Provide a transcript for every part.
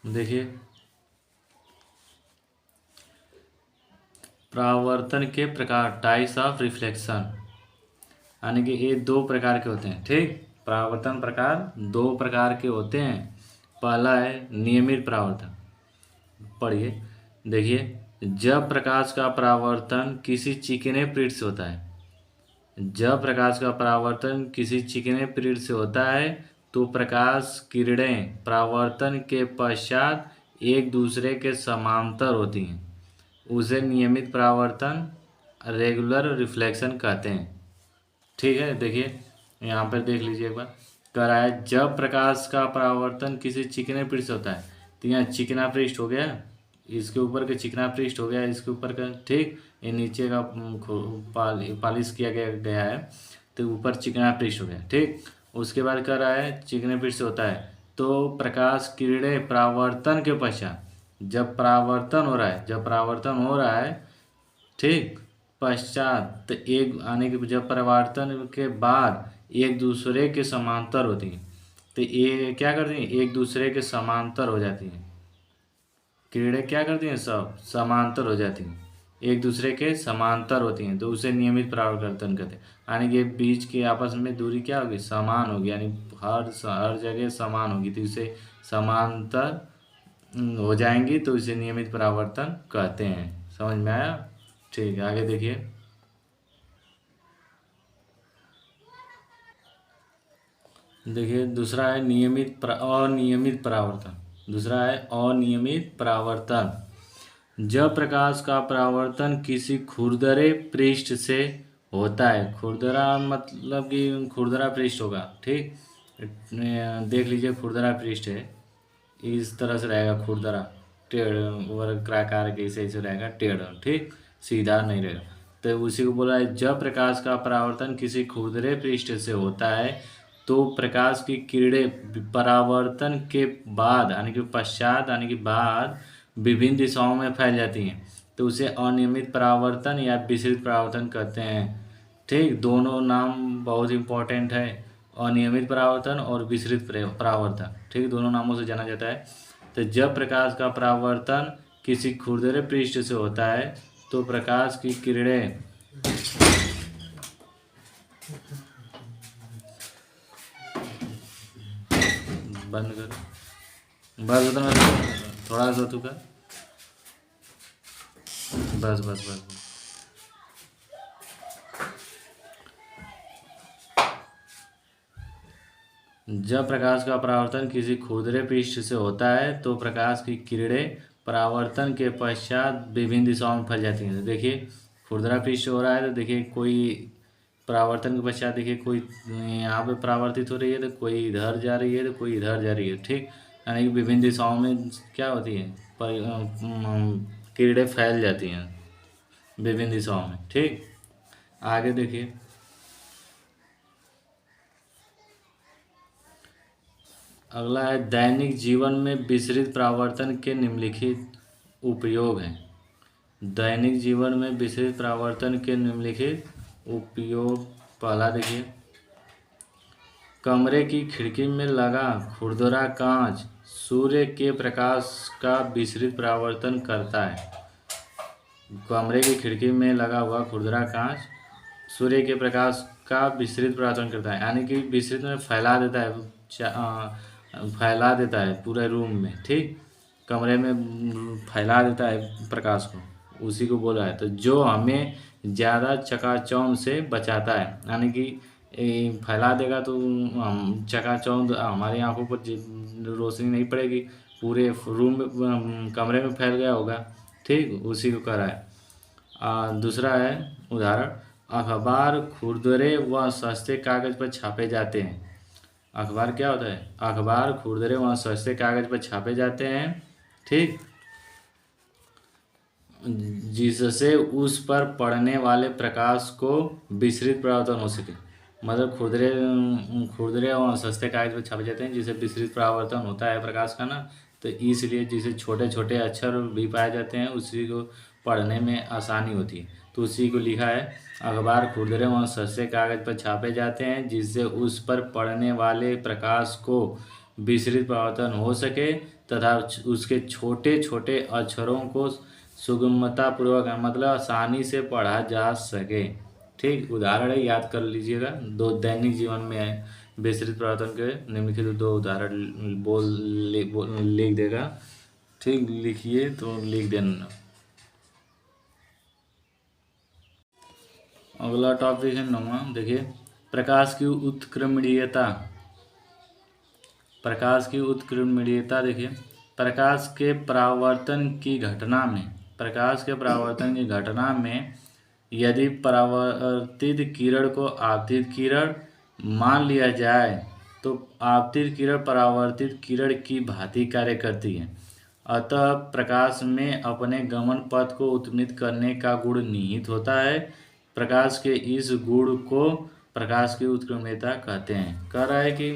देखिए, परावर्तन के प्रकार, टाइप्स ऑफ रिफ्लेक्शन, यानी कि ये दो प्रकार के होते हैं। ठीक, परावर्तन प्रकार दो प्रकार के होते हैं। पहला है नियमित परावर्तन। पढ़िए, देखिए, जब प्रकाश का परावर्तन किसी चिकने पृष्ठ से होता है, जब प्रकाश का परावर्तन किसी चिकने पृष्ठ से होता है तो प्रकाश किरणें परावर्तन के पश्चात एक दूसरे के समांतर होती हैं, उसे नियमित परावर्तन, रेगुलर रिफ्लेक्शन कहते हैं। ठीक है, देखिए यहाँ पर देख लीजिए एक बार। कह रहा है जब प्रकाश का परावर्तन किसी चिकने पृष्ठ से होता है, तो यहाँ चिकना पृष्ठ हो गया, इसके ऊपर का चिकना पृष्ठ हो गया, इसके ऊपर का, ठीक, ये नीचे का पॉलिश किया गया है, तो ऊपर चिकना पृष्ठ हो गया। ठीक, उसके बाद कह रहा है चिकने पृष्ठ से होता है तो प्रकाश किरणें परावर्तन के पश्चात, जब परावर्तन हो रहा है, जब परावर्तन हो रहा है, ठीक, पश्चात तो एक आने के, जब परावर्तन के बाद एक दूसरे के समांतर होती हैं, तो ये क्या करती हैं, एक दूसरे के समांतर हो जाती हैं। किरणें क्या करती हैं, सब समांतर हो जाती हैं, एक दूसरे के समांतर होती हैं, तो उसे नियमित परावर्तन कहते हैं। यानी कि बीच के आपस में दूरी क्या होगी, समान होगी, यानी हर जगह समान होगी, तो इसे समांतर हो जाएंगी, तो इसे नियमित परावर्तन कहते हैं। समझ में आया? ठीक है, आगे देखिए। देखिए, दूसरा है अनियमित परावर्तन। दूसरा है अनियमित परावर्तन। जब प्रकाश का परावर्तन किसी खुरदरे पृष्ठ से होता है, खुरदरा मतलब कि खुरदरा पृष्ठ होगा, ठीक, देख लीजिए खुरदरा पृष्ठ है, इस तरह से रहेगा खुरदरा, टेढ़ वर्गाकार के ऐसे रहेगा, टेढ़, ठीक, सीधा नहीं रहेगा। तो उसी को बोला है जब प्रकाश का परावर्तन किसी खुरदरे पृष्ठ से होता है तो प्रकाश की किरणें परावर्तन के बाद, यानी कि पश्चात, यानी कि बाद विभिन्न दिशाओं में फैल जाती हैं, तो उसे अनियमित परावर्तन या विसरित परावर्तन कहते हैं। ठीक, दोनों नाम बहुत इंपॉर्टेंट है, अनियमित परावर्तन और विसरित परावर्तन, ठीक, दोनों नामों से जाना जाता है। तो जब प्रकाश का परावर्तन किसी खुरदरे पृष्ठ से होता है तो प्रकाश की किरणें बंद कर, बस उतना, थोड़ा सा तू कर, बस बस बस बस। जब प्रकाश का परावर्तन किसी खुरदरे पृष्ठ से होता है तो प्रकाश की किरणें परावर्तन के पश्चात विभिन्न दिशाओं में फैल जाती हैं। तो देखिए खुरदरा पृष्ठ हो रहा है, तो देखिए कोई परावर्तन के पश्चात, देखिए कोई यहाँ पे परावर्तित हो रही है, तो कोई इधर जा रही है, तो कोई इधर जा रही है, ठीक, यानी कि विभिन्न दिशाओं में क्या होती है, किरणें फैल जाती हैं विभिन्न दिशाओं में। ठीक, आगे देखिए। अगला है दैनिक जीवन में विसरित परावर्तन के निम्नलिखित उपयोग हैं। दैनिक जीवन में विसरित परावर्तन के निम्नलिखित उपयोग। पहला देखिए, कमरे की खिड़की में लगा खुरदरा कांच सूर्य के प्रकाश का विसरित परावर्तन करता है। कमरे की खिड़की में लगा हुआ खुरदरा कांच सूर्य के प्रकाश का विसरित परावर्तन करता है, यानी कि विसरित में फैला देता है पूरे रूम में, ठीक, कमरे में फैला देता है प्रकाश को, उसी को बोला है। तो जो हमें ज़्यादा चकाचौंध से बचाता है, यानी कि फैला देगा तो हम चकाचौंध, हमारी आंखों पर रोशनी नहीं पड़ेगी, पूरे रूम में, कमरे में फैल गया होगा, ठीक, उसी को कह रहा है। दूसरा है उदाहरण, अखबार खुरदरे व सस्ते कागज़ पर छापे जाते हैं। अखबार क्या होता है, अखबार खुरदरे व सस्ते कागज़ पर छापे जाते हैं, ठीक, जिससे उस पर पड़ने वाले प्रकाश को विसरित परावर्तन हो सके। मतलब खुरदरे और सस्ते कागज पर छापे जाते हैं जिससे विसरित परावर्तन होता है प्रकाश का ना, तो इसलिए जिसे छोटे छोटे अक्षर भी पाए जाते हैं उसी को पढ़ने में आसानी होती है, तो उसी को लिखा है, अखबार खुरदरे व सस्ते कागज पर छापे जाते हैं जिससे उस पर पड़ने वाले प्रकाश को विसरित परावर्तन हो सके, तथा उसके छोटे छोटे अक्षरों को सुगमता पूर्वक मतलब आसानी से पढ़ा जा सके। ठीक, उदाहरण है, याद कर लीजिएगा। दो दैनिक जीवन में है विस्तृत परिवर्तन के निम्नलिखित दो उदाहरण लिख देगा। ठीक, लिखिए तो लिख देना। अगला टॉपिक है 9वां, देखिए प्रकाश की उत्क्रमणीयता। प्रकाश की उत्क्रमणीयता देखिए, प्रकाश के परावर्तन की घटना में, प्रकाश के परावर्तन की घटना में यदि परावर्तित किरण को आपतित किरण मान लिया जाए तो आपतित किरण परावर्तित किरण की भांति कार्य करती है। अतः प्रकाश में अपने गमन पथ को उत्क्रमित करने का गुण निहित होता है। प्रकाश के इस गुण को प्रकाश की उत्क्रमणीयता कहते हैं। कह रहा है कि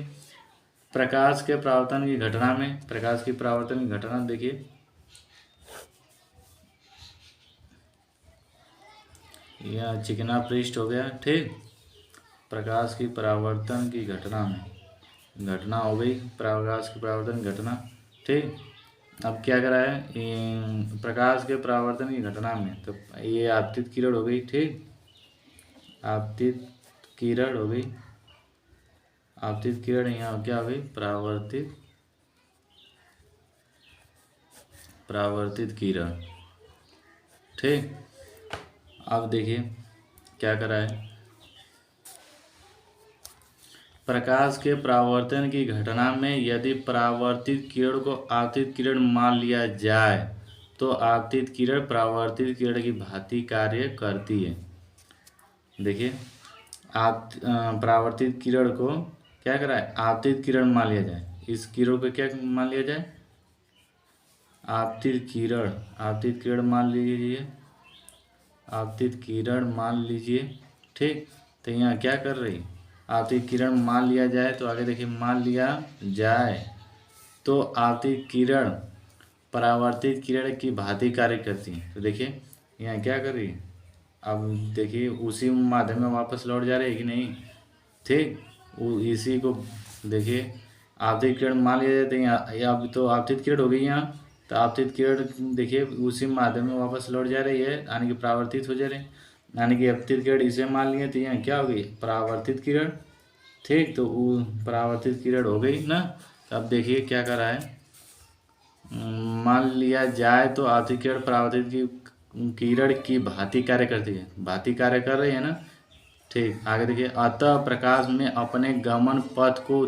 प्रकाश के परावर्तन की घटना में, प्रकाश की परावर्तन की घटना देखिए, यह चिकना पृष्ठ हो गया। ठीक, प्रकाश की परावर्तन की घटना में घटना हो गई, प्रकाश की परावर्तन घटना। ठीक, अब क्या करा है प्रकाश के परावर्तन की घटना में, तो ये आपतित किरण हो गई। ठीक, आपतित किरण हो गई, आपतित किरण यहाँ क्या हो गई, परावर्तित किरण। ठीक, अब देखिए क्या करा है, प्रकाश के परावर्तन की घटना में यदि परावर्तित किरण को आपतित किरण मान लिया जाए तो आपतित किरण परावर्तित किरण की भांति कार्य करती है। देखिए, आप परावर्तित किरण को क्या करा है, आपतित किरण मान लिया जाए। इस किरण को क्या मान लिया जाए, आपतित किरण, आपतित किरण मान लीजिए, आपतित किरण मान लीजिए। ठीक, तो यहाँ क्या कर रही, आपतित किरण मान लिया जाए, तो आगे देखिए, मान लिया जाए तो आपतित किरण परावर्तित किरण की भांति कार्य करती है। तो देखिए यहाँ क्या कर रही है, अब देखिए उसी माध्यम में वापस लौट जा रही है कि नहीं। ठीक, वो इसी को देखिए, आपतित किरण मान लिया जाए तो यहाँ अब तो आपतित किरण हो गई यहाँ, तो आपतित किरण देखिए उसी माध्यम में वापस लौट जा रही है, यानी कि परावर्तित हो जा रही है, यानी कि आपतित किरण इसे मान लिए तो यहाँ क्या हो गई, परावर्तित किरण। ठीक, तो वो परावर्तित किरण हो गई ना। तो अब देखिए क्या कर रहा है, मान लिया जाए तो आपतित किरण परावर्तित की किरण की भांति कार्य करती है, भांति कार्य कर रही है ना। ठीक, आगे देखिए, अतः प्रकाश में अपने गमन पथ को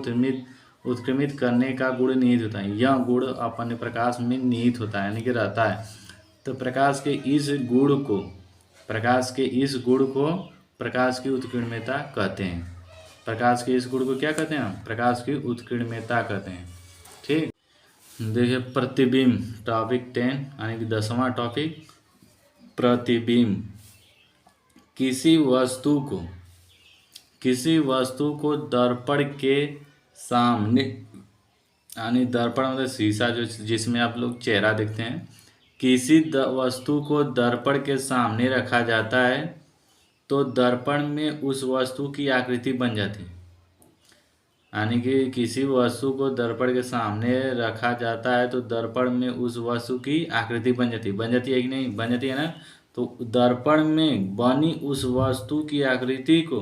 उत्क्रमित करने का गुण निहित होता है। यह गुण अपने प्रकाश में निहित होता है, यानी कि रहता है। तो प्रकाश के इस गुण को, प्रकाश के इस गुण को प्रकाश की उत्कीर्णता कहते हैं। प्रकाश के इस गुण को क्या कहते हैं, प्रकाश की उत्कीर्णता कहते हैं। ठीक, देखिए प्रतिबिंब, टॉपिक 10 यानी कि 10वां टॉपिक, प्रतिबिंब। किसी वस्तु को दर्पण के सामने, यानी दर्पण मतलब शीशा जो जिसमें आप लोग चेहरा देखते हैं, किसी वस्तु को दर्पण के सामने रखा जाता है तो दर्पण में उस वस्तु की आकृति बन जाती है। यानी कि किसी वस्तु को दर्पण के सामने रखा जाता है तो दर्पण में उस वस्तु की आकृति बन जाती है कि नहीं, बन जाती है ना। तो दर्पण में बनी उस वस्तु की आकृति को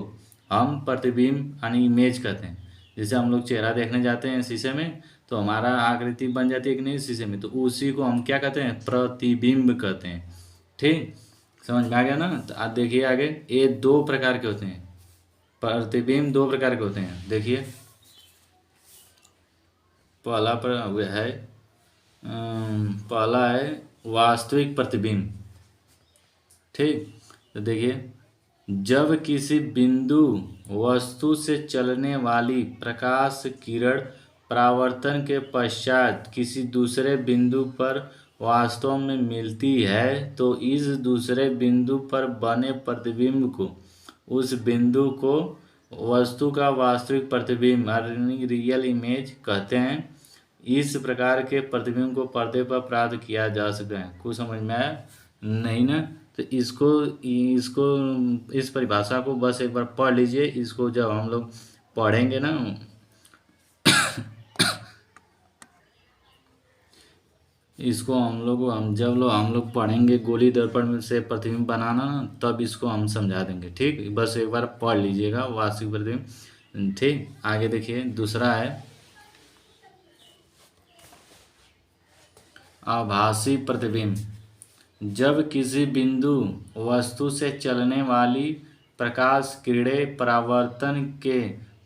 हम प्रतिबिंब यानी इमेज कहते हैं। जैसे हम लोग चेहरा देखने जाते हैं शीशे में, तो हमारा आकृति बन जाती है कि नहीं शीशे में, तो उसी को हम क्या कहते हैं, प्रतिबिंब कहते हैं। ठीक, समझ में आ गया ना। तो आप देखिए आगे, ये दो प्रकार के होते हैं, प्रतिबिंब दो प्रकार के होते हैं। देखिए पहला है पहला है वास्तविक प्रतिबिंब। ठीक, तो देखिए, जब किसी बिंदु वस्तु से चलने वाली प्रकाश किरण परावर्तन के पश्चात किसी दूसरे बिंदु पर वास्तव में मिलती है तो इस दूसरे बिंदु पर बने प्रतिबिंब को, उस बिंदु को वस्तु का वास्तविक प्रतिबिंब रियल इमेज कहते हैं। इस प्रकार के प्रतिबिंब को पर्दे पर प्राप्त किया जा सकता है। कुछ समझ में आया नहीं ना, तो इसको इसको इस परिभाषा को बस एक बार पढ़ लीजिए। इसको जब हम लोग पढ़ेंगे ना इसको हम लोग पढ़ेंगे गोली दर्पण में से प्रतिबिंब बनाना ना, तब इसको हम समझा देंगे। ठीक, बस एक बार पढ़ लीजिएगा वास्तविक प्रतिबिंब। ठीक, आगे देखिए दूसरा है आभासी प्रतिबिंब। जब किसी बिंदु वस्तु से चलने वाली प्रकाश किरणें परावर्तन के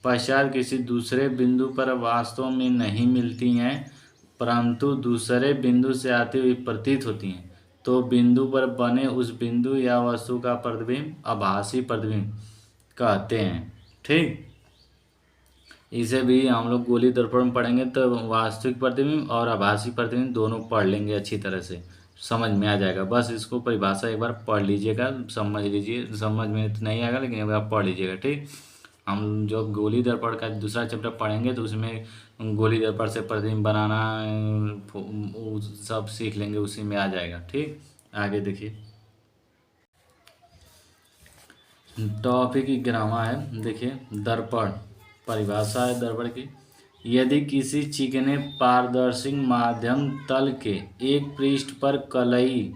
पश्चात किसी दूसरे बिंदु पर वास्तव में नहीं मिलती हैं, परंतु दूसरे बिंदु से आती हुई प्रतीत होती हैं, तो बिंदु पर बने उस बिंदु या वस्तु का प्रतिबिंब आभासी प्रतिबिंब कहते हैं। ठीक, इसे भी हम लोग गोली दर्पण में पढ़ेंगे तो वास्तविक प्रतिबिंब और आभासी प्रतिबिंब दोनों पढ़ लेंगे, अच्छी तरह से समझ में आ जाएगा। बस इसको परिभाषा एक बार पढ़ लीजिएगा, समझ लीजिए। समझ में तो नहीं आएगा लेकिन एक बार पढ़ लीजिएगा। ठीक, हम जो गोली दर्पण का दूसरा चैप्टर पढ़ेंगे तो उसमें गोली दर्पण से प्रतिबिंब बनाना सब सीख लेंगे, उसी में आ जाएगा। ठीक, आगे देखिए टॉपिक 11वां है। देखिए दर्पण, परिभाषा है दर्पण की। यदि किसी चिकने पारदर्शी माध्यम तल के एक पृष्ठ पर कलई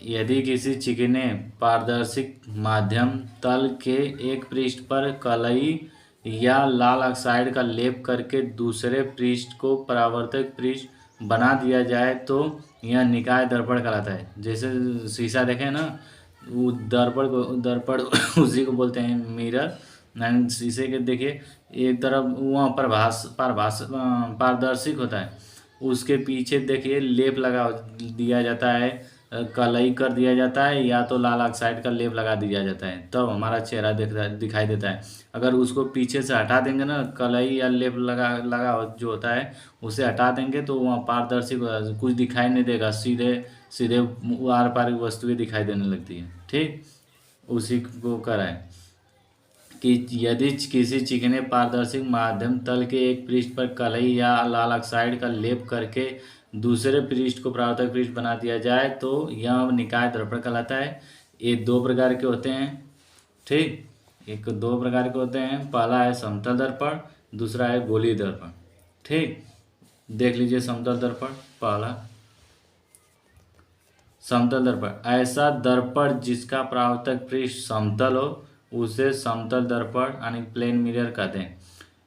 यदि किसी चिकने पारदर्शी माध्यम तल के एक पृष्ठ पर कलई या लाल ऑक्साइड का लेप करके दूसरे पृष्ठ को परावर्तक पृष्ठ बना दिया जाए तो यह निकाय दर्पण कहलाता है। जैसे शीशा देखें ना, वो दर्पण उसी को बोलते हैं मिरर। एंड शीशे के देखिए एक तरफ वहाँ पारदर्शिक होता है, उसके पीछे देखिए लेप लगा दिया जाता है, कलई कर दिया जाता है, या तो लाल ऑक्साइड का लेप लगा दिया जाता है, तब हमारा चेहरा दिखाई देता है। अगर उसको पीछे से हटा देंगे ना, कलई या लेप लगा लगा जो होता है उसे हटा देंगे तो वहाँ पारदर्शी कुछ दिखाई नहीं देगा, सीधे सीधे आर पार की वस्तुएं दिखाई देने लगती है। ठीक, उसी को कराएं कि यदि किसी चिकने पारदर्शी माध्यम तल के एक पृष्ठ पर कलई या लाल ऑक्साइड का लेप करके दूसरे पृष्ठ को परावर्तक पृष्ठ बना दिया जाए तो यह निकाय दर्पण कहलाता है। ये दो प्रकार के होते हैं। ठीक, एक दो प्रकार के होते हैं, पहला है समतल दर्पण, दूसरा है गोलीय दर्पण। ठीक, देख लीजिए समतल दर्पण। पहला समतल दर्पण, ऐसा दर्पण जिसका परावर्तक पृष्ठ समतल हो उसे समतल दर्पण यानी प्लेन मिरर कहते हैं।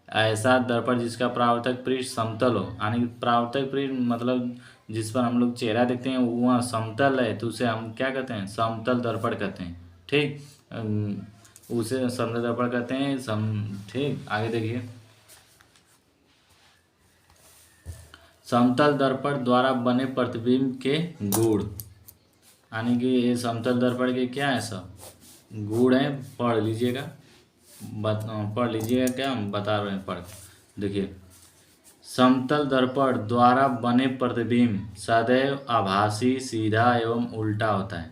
ऐसा दर्पण जिसका परावर्तक पृष्ठ समतल हो, यानी परावर्तक पृष्ठ मतलब जिस पर हम लोग चेहरा देखते हैं वह समतल है तो उसे हम क्या कहते हैं, समतल दर्पण कहते हैं। ठीक, उसे समतल दर्पण कहते हैं ठीक, आगे देखिए समतल दर्पण द्वारा बने प्रतिबिंब के गुण, यानी कि ये समतल दर्पण के क्या है सब गुण है, पढ़ लीजिएगा। पढ़ लीजिएगा, क्या हम बता रहे हैं, पढ़ देखिए। समतल दर्पण द्वारा बने प्रतिबिंब सदैव आभासी, सीधा एवं उल्टा होता है।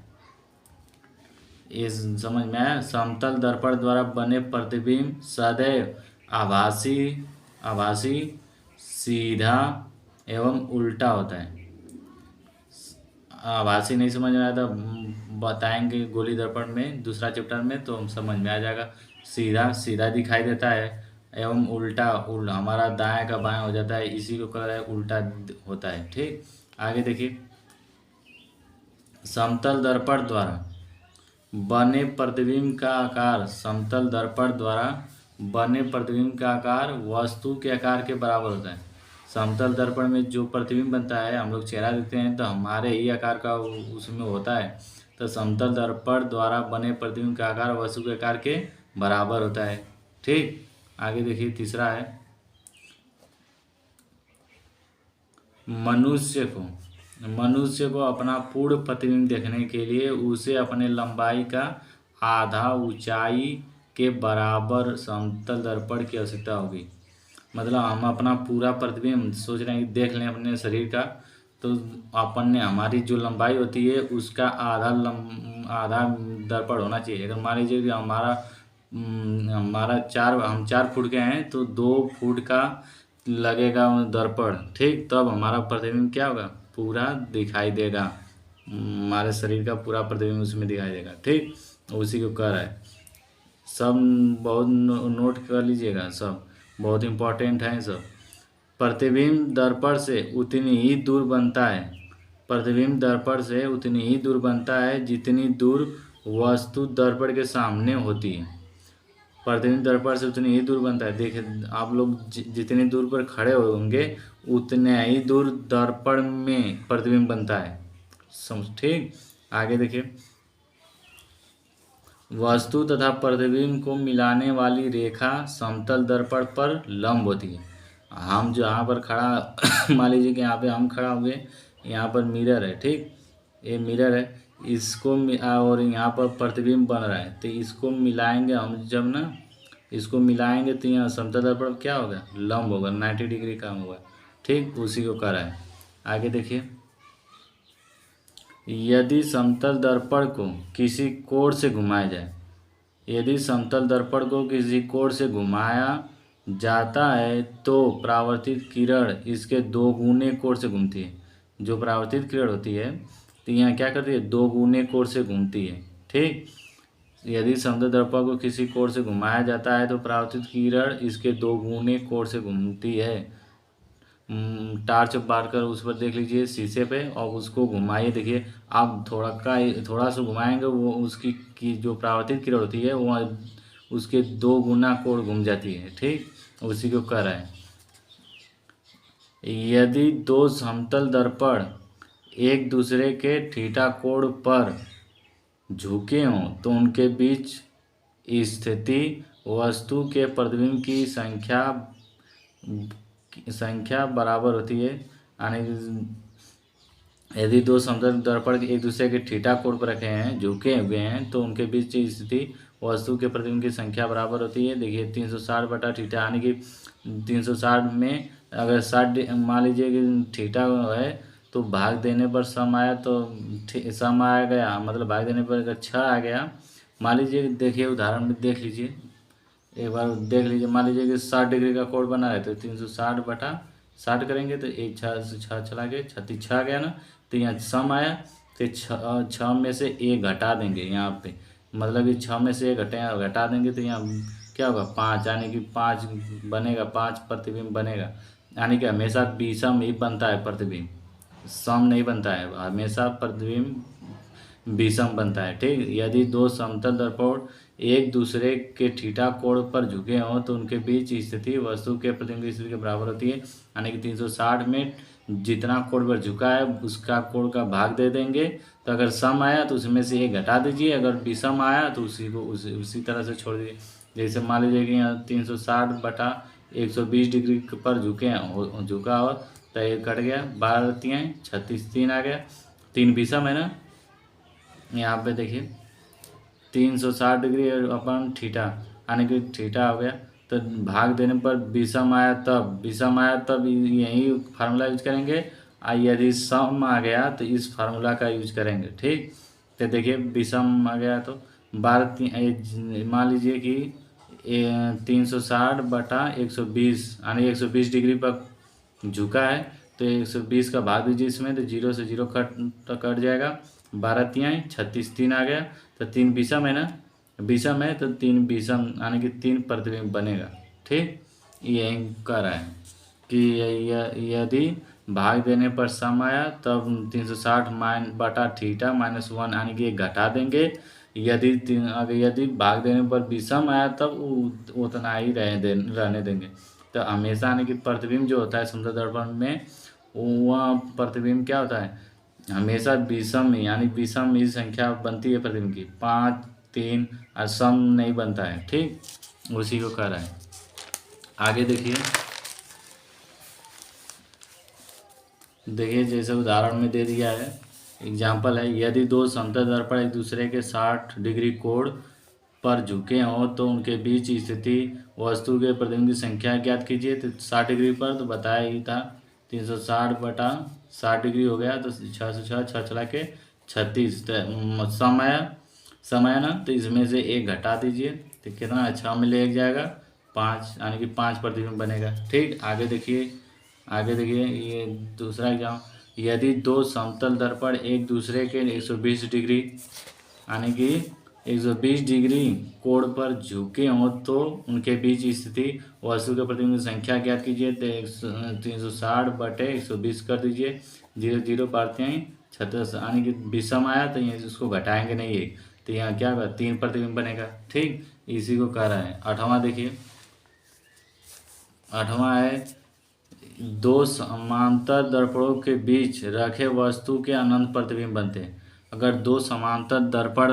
इस समझ में आया? समतल दर्पण द्वारा बने प्रतिबिंब सदैव आभासी, सीधा एवं उल्टा होता है। आभासी नहीं समझ में आया तो बताएंगे गोली दर्पण में दूसरा चैप्टर में, तो समझ में आ जाएगा। सीधा सीधा दिखाई देता है एवं उल्टा हमारा दाएं का बाएं हो जाता है, इसी को कह रहा है उल्टा होता है। ठीक, आगे देखिए समतल दर्पण द्वारा बने प्रतिबिंब का आकार, समतल दर्पण द्वारा बने प्रतिबिंब का आकार वस्तु के आकार के बराबर होता है। समतल दर्पण में जो प्रतिबिंब बनता है, हम लोग चेहरा देखते हैं तो हमारे ही आकार का उसमें होता है, तो समतल दर्पण द्वारा बने प्रतिबिंब का आकार वस्तु के आकार के बराबर होता है। ठीक, आगे देखिए तीसरा है मनुष्य को अपना पूर्ण प्रतिबिंब देखने के लिए उसे अपने लंबाई का आधा ऊंचाई के बराबर समतल दर्पण की आवश्यकता होगी। मतलब हम अपना पूरा प्रतिबिंब सोच रहे हैं कि देख लें अपने शरीर का, तो अपन ने हमारी जो लंबाई होती है उसका आधा दर्पण होना चाहिए। अगर मान लीजिए कि हम 4 फुट के हैं तो 2 फुट का लगेगा दर्पण। ठीक, तब हमारा प्रतिबिंब क्या होगा, पूरा दिखाई देगा, हमारे शरीर का पूरा प्रतिबिंब उसमें दिखाई देगा। ठीक, उसी को कह रहा है। सब बहुत नोट कर लीजिएगा, सब बहुत इम्पोर्टेंट है सब। प्रतिबिंब दर्पण से उतनी ही दूर बनता है। प्रतिबिंब दर्पण से उतनी ही दूर बनता है जितनी दूर वस्तु दर्पण के सामने होती है। प्रतिबिंब दर्पण से उतनी ही दूर बनता है। देखिए आप लोग जितनी दूर पर खड़े होंगे उतने ही दूर दर्पण में प्रतिबिंब बनता है। समझ ठीक। आगे देखिए, वस्तु तथा प्रतिबिंब को मिलाने वाली रेखा समतल दर्पण पर लंब होती है। हम जो यहाँ पर खड़ा मान लीजिए कि यहाँ पे हम खड़ा हुए, यहाँ पर मिरर है, ठीक, ये मिरर है, इसको और यहाँ पर प्रतिबिंब बन रहा है, तो इसको मिलाएंगे हम जब ना, इसको मिलाएंगे तो यहाँ समतल दर्पण क्या होगा, लंब होगा, 90 डिग्री का होगा, ठीक, उसी को करा है। आगे देखिए, यदि समतल दर्पण को किसी कोण से घुमाया जाए, यदि समतल दर्पण को किसी कोण से घुमाया जाता है तो परावर्तित किरण इसके दो गुने कोण से घूमती है। जो परावर्तित किरण होती है तो यहाँ क्या करती है, दो गुने कोण से घूमती है, ठीक। यदि समतल दर्पण को किसी कोण से घुमाया जाता है तो परावर्तित किरण इसके दो गुने कोण से घूमती है। टार्च बार कर उस पर देख लीजिए शीशे पे और उसको घुमाइए, देखिए आप थोड़ा सा घुमाएंगे वो उसकी की जो परावर्तित किरण होती है वो उसके दो गुना कोण घूम जाती है, ठीक, उसी को कर रहा है। यदि दो समतल दर्पण एक दूसरे के थीटा कोण पर झुके हों तो उनके बीच स्थिति वस्तु के प्रतिबिंब की संख्या बराबर होती है। यानी यदि दो समतल दर्पण एक दूसरे के थीटा कोण पर रखे हैं, झुके हुए हैं, तो उनके बीच की स्थिति वस्तु के प्रतिबिंब की संख्या बराबर होती है। देखिए 360 बटा थीटा, यानी कि 360 में अगर 60 मान लीजिए कि थीटा है तो भाग देने पर सम आया तो सम आ गया, मतलब भाग देने पर अगर 6 आ गया, मान लीजिए, देखिए उदाहरण में देख लीजिए, एक बार देख लीजिए, मान लीजिए कि 60 डिग्री का कोण बना है तो 360 बटा 60 करेंगे तो एक 6 से 6 चला गया, 36 आ गया ना, तो यहाँ सम आया तो 6 में से 1 घटा देंगे यहाँ पे, मतलब कि 6 में से 1 घटा देंगे तो यहाँ क्या होगा 5, यानी कि 5 बनेगा, 5 प्रतिबिंब बनेगा। यानी कि हमेशा विषम ही बनता है प्रतिबिंब, सम नहीं बनता है, हमेशा प्रतिबिंब विषम बनता है, ठीक। यदि दो समतल दर्पण एक दूसरे के थीटा कोण पर झुके हों तो उनके बीच स्थिति वस्तु के प्रतिबिंब की स्थिति के बराबर होती है। यानी कि 360 में जितना कोण पर झुका है उसका कोण का भाग दे देंगे, तो अगर सम आया तो उसमें से 1 घटा दीजिए, अगर विषम आया तो उसी को उसी तरह से छोड़ दीजिए। जैसे मान लीजिए कि यहाँ 360 बटा 120 डिग्री पर झुका हो तो ये कट गया, 12 तिहाई 36, 3 आ गया, 3 विषम है ना, यहाँ पे देखिए 360 डिग्री अपन थीटा, यानी कि थीटा हो गया, तो भाग देने पर विषम आया तब यही फार्मूला यूज करेंगे। यदि सम आ गया तो इस फार्मूला का यूज करेंगे, ठीक। तो देखिए विषम आ गया तो 12 मान लीजिए कि 360 बटा 120, यानी 120 डिग्री पर झुका है तो 120 का भाग दीजिए इसमें, तो 0 से 0 कट जाएगा, 12 तिहाई 36, 3 आ गया, तो 3 विषम है ना, विषम है तो 3 विषम यानी कि 3 प्रतिबिंब बनेगा, ठीक। यही कह रहा है कि यदि भाग देने पर सम आया तब 360 बटा थीटा -1 यानी कि 1 घटा देंगे। यदि भाग देने पर विषम आया तब उतना ही रहने देंगे। तो हमेशा यानी कि प्रतिबिंब जो होता है समतल दर्पण में वह प्रतिबिंब क्या होता है, हमेशा विषम ही, यानी विषम ही संख्या बनती है प्रतिबिंब की, 5, 3 और सम नहीं बनता है, ठीक, उसी को कह रहा है। आगे देखिए जैसे उदाहरण में दे दिया है, एग्जाम्पल है, यदि दो समतल दर्पण एक दूसरे के 60 डिग्री कोण पर झुके हों तो उनके बीच स्थिति वस्तु के प्रतिबिंब की संख्या ज्ञात कीजिए। तो 60 डिग्री पर तो बताया ही था, 360 बटा 60 डिग्री हो गया, तो 6 से 6 चला के 36, तो सम आया ना, तो इसमें से 1 घटा दीजिए, तो कितना 6 में ले जाएगा 5, यानी कि 5 प्रतिबिंब बनेगा, ठीक। आगे देखिए ये दूसरा एग्जाम, यदि दो समतल दर्पण एक दूसरे के 120 डिग्री यानी कि 120 डिग्री कोण पर झुके हों तो उनके बीच स्थिति वस्तु के प्रतिबिंब की संख्या ज्ञात कीजिए। तो 360/120 कर दीजिए, 0 पाते हैं 36, यानी कि विषम आया तो ये इसको घटाएंगे नहीं है, तो यहाँ क्या होगा 3 प्रतिबिंब बनेगा। ठीक, इसी को कह रहा है। 8वां देखिए, 8वां है दो समांतर दर्पणों के बीच रखे वस्तु के अनंत प्रतिबिंब बनते हैं। अगर दो समांतर दर्पण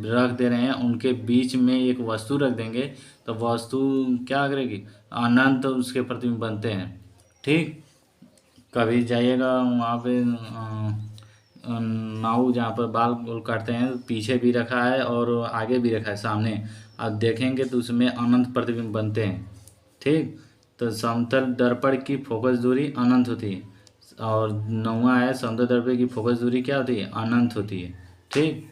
रख दे रहे हैं, उनके बीच में एक वस्तु रख देंगे तो वस्तु क्या करेगी, अनंत उसके प्रतिबिंब बनते हैं। ठीक, कभी जाइएगा वहाँ पे नाव जहाँ पर बाल काटते हैं, पीछे भी रखा है और आगे भी रखा है सामने, आप देखेंगे तो उसमें अनंत प्रतिबिंब बनते हैं। ठीक, तो समतल दर्पण की फोकस दूरी अनंत होती है। और 9वां है समतल दर्पण की फोकस दूरी क्या होती है, अनंत होती है। ठीक,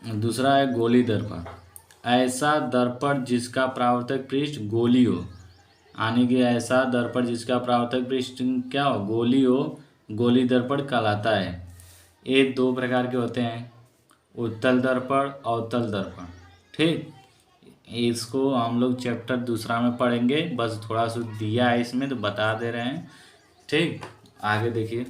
दूसरा है गोली दर्पण। ऐसा दर्पण जिसका परावर्तक पृष्ठ गोली हो, यानी कि ऐसा दर्पण जिसका परावर्तक पृष्ठ क्या हो, गोली हो, गोली दर्पण कहलाता है। ये 2 प्रकार के होते हैं, उत्तल दर्पण, अवतल दर्पण। ठीक, इसको हम लोग चैप्टर दूसरा में पढ़ेंगे, बस थोड़ा सा दिया है इसमें तो बता दे रहे हैं। ठीक, आगे देखिए।